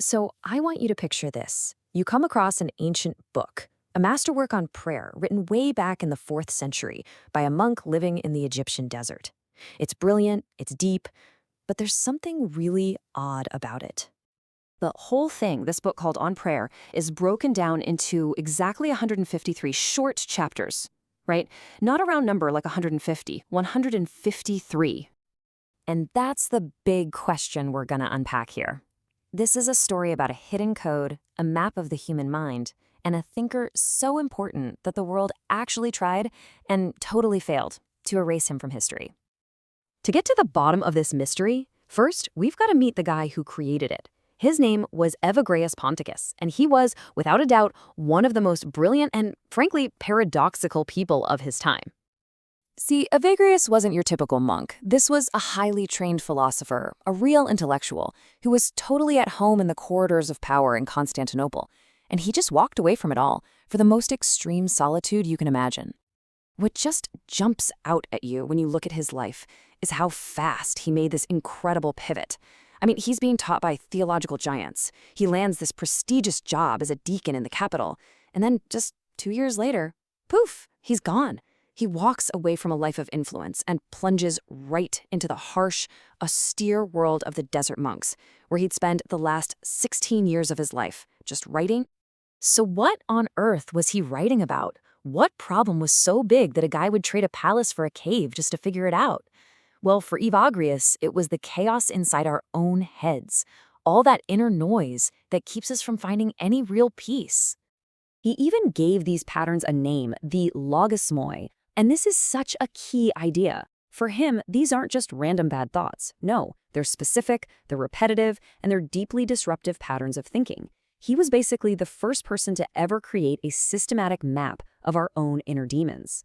So I want you to picture this. You come across an ancient book, a masterwork on prayer written way back in the 4th century by a monk living in the Egyptian desert. It's brilliant, it's deep, but there's something really odd about it. The whole thing, this book called On Prayer, is broken down into exactly 153 short chapters, right? Not a round number like 150, 153. And that's the big question we're going to unpack here. This is a story about a hidden code, a map of the human mind, and a thinker so important that the world actually tried and totally failed to erase him from history. To get to the bottom of this mystery, first, we've got to meet the guy who created it. His name was Evagrius Ponticus, and he was, without a doubt, one of the most brilliant and, frankly, paradoxical people of his time. See, Evagrius wasn't your typical monk. This was a highly trained philosopher, a real intellectual, who was totally at home in the corridors of power in Constantinople. And he just walked away from it all for the most extreme solitude you can imagine. What just jumps out at you when you look at his life is how fast he made this incredible pivot. I mean, he's being taught by theological giants. He lands this prestigious job as a deacon in the capital, and then just 2 years later, poof, he's gone. He walks away from a life of influence and plunges right into the harsh, austere world of the desert monks, where he'd spend the last 16 years of his life just writing. So what on earth was he writing about? What problem was so big that a guy would trade a palace for a cave just to figure it out? Well, for Evagrius, it was the chaos inside our own heads, all that inner noise that keeps us from finding any real peace. He even gave these patterns a name, the logismoi, and this is such a key idea. For him, these aren't just random bad thoughts. No, they're specific, they're repetitive, and they're deeply disruptive patterns of thinking. He was basically the first person to ever create a systematic map of our own inner demons.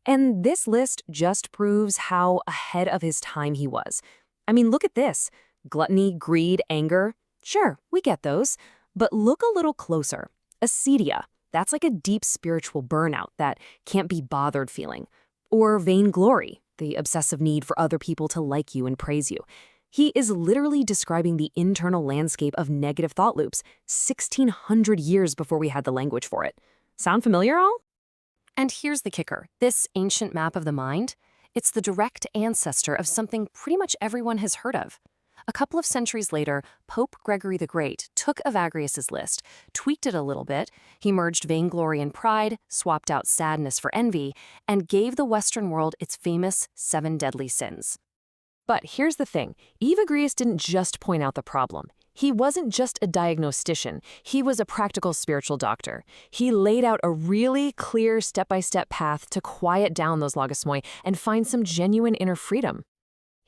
And this list just proves how ahead of his time he was. I mean, look at this. Gluttony, greed, anger. Sure, we get those. But look a little closer. Acedia. That's like a deep spiritual burnout that can't be bothered feeling. Or vainglory, the obsessive need for other people to like you and praise you. He is literally describing the internal landscape of negative thought loops 1,600 years before we had the language for it. Sound familiar, all? And here's the kicker. This ancient map of the mind, it's the direct ancestor of something pretty much everyone has heard of. A couple of centuries later, Pope Gregory the Great took Evagrius's list, tweaked it a little bit, he merged vainglory and pride, swapped out sadness for envy, and gave the Western world its famous 7 deadly sins. But here's the thing, Evagrius didn't just point out the problem. He wasn't just a diagnostician, he was a practical spiritual doctor. He laid out a really clear step-by-step path to quiet down those logismoi and find some genuine inner freedom.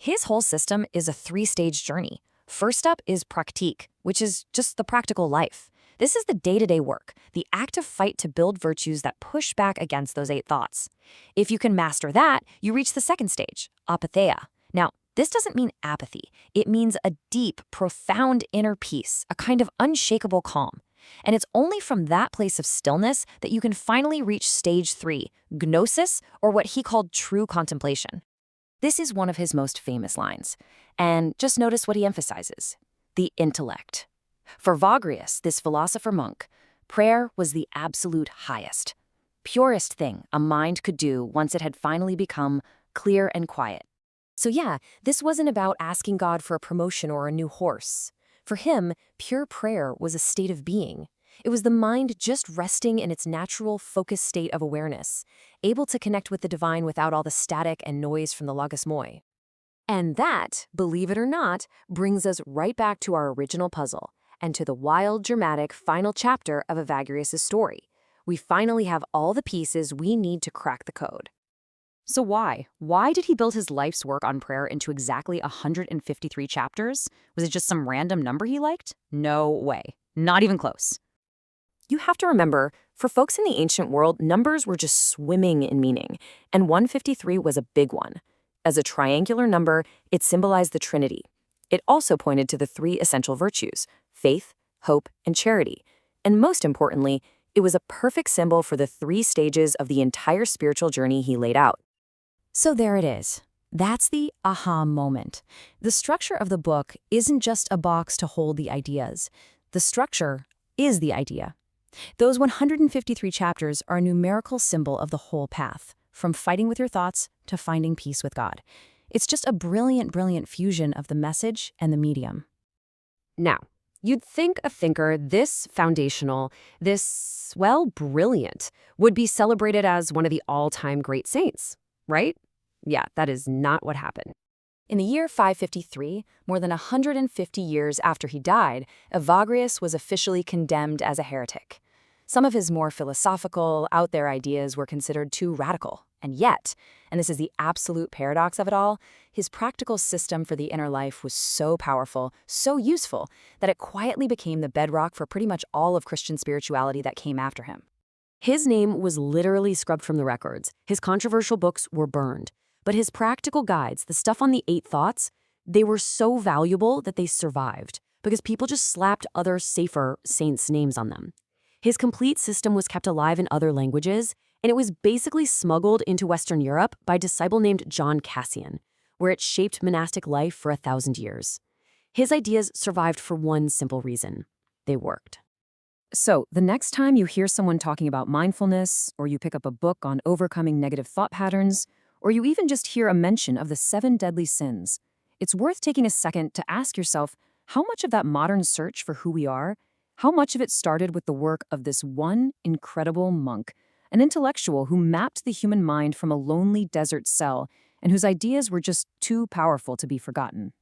His whole system is a 3-stage journey. First up is pratique, which is just the practical life. This is the day-to-day work, the active fight to build virtues that push back against those 8 thoughts. If you can master that, you reach the 2nd stage, apatheia. Now, this doesn't mean apathy. It means a deep, profound inner peace, a kind of unshakable calm. And it's only from that place of stillness that you can finally reach stage 3, gnosis, or what he called true contemplation. This is one of his most famous lines. And just notice what he emphasizes, the intellect. For Evagrius, this philosopher monk, prayer was the absolute highest, purest thing a mind could do once it had finally become clear and quiet. So yeah, this wasn't about asking God for a promotion or a new horse. For him, pure prayer was a state of being. It was the mind just resting in its natural, focused state of awareness, able to connect with the divine without all the static and noise from the logismoi. And that, believe it or not, brings us right back to our original puzzle and to the wild, dramatic final chapter of Evagrius' story. We finally have all the pieces we need to crack the code. So why? Why did he build his life's work on prayer into exactly 153 chapters? Was it just some random number he liked? No way. Not even close. You have to remember, for folks in the ancient world, numbers were just swimming in meaning, and 153 was a big one. As a triangular number, it symbolized the Trinity. It also pointed to the 3 essential virtues, faith, hope, and charity. And most importantly, it was a perfect symbol for the 3 stages of the entire spiritual journey he laid out. So there it is. That's the aha moment. The structure of the book isn't just a box to hold the ideas. The structure is the idea. Those 153 chapters are a numerical symbol of the whole path, from fighting with your thoughts to finding peace with God. It's just a brilliant, brilliant fusion of the message and the medium. Now, you'd think a thinker this foundational, this, well, brilliant, would be celebrated as one of the all-time great saints, right? Yeah, that is not what happened. In the year 553, more than 150 years after he died, Evagrius was officially condemned as a heretic. Some of his more philosophical, out-there ideas were considered too radical. And yet, and this is the absolute paradox of it all, his practical system for the inner life was so powerful, so useful, that it quietly became the bedrock for pretty much all of Christian spirituality that came after him. His name was literally scrubbed from the records. His controversial books were burned. But his practical guides, the stuff on the 8 thoughts, they were so valuable that they survived because people just slapped other safer saints' names on them. His complete system was kept alive in other languages, and it was basically smuggled into Western Europe by a disciple named John Cassian, where it shaped monastic life for 1,000 years. His ideas survived for one simple reason. They worked. So, the next time you hear someone talking about mindfulness, or you pick up a book on overcoming negative thought patterns, or you even just hear a mention of the 7 deadly sins, it's worth taking a second to ask yourself, how much of that modern search for who we are, how much of it started with the work of this one incredible monk, an intellectual who mapped the human mind from a lonely desert cell and whose ideas were just too powerful to be forgotten?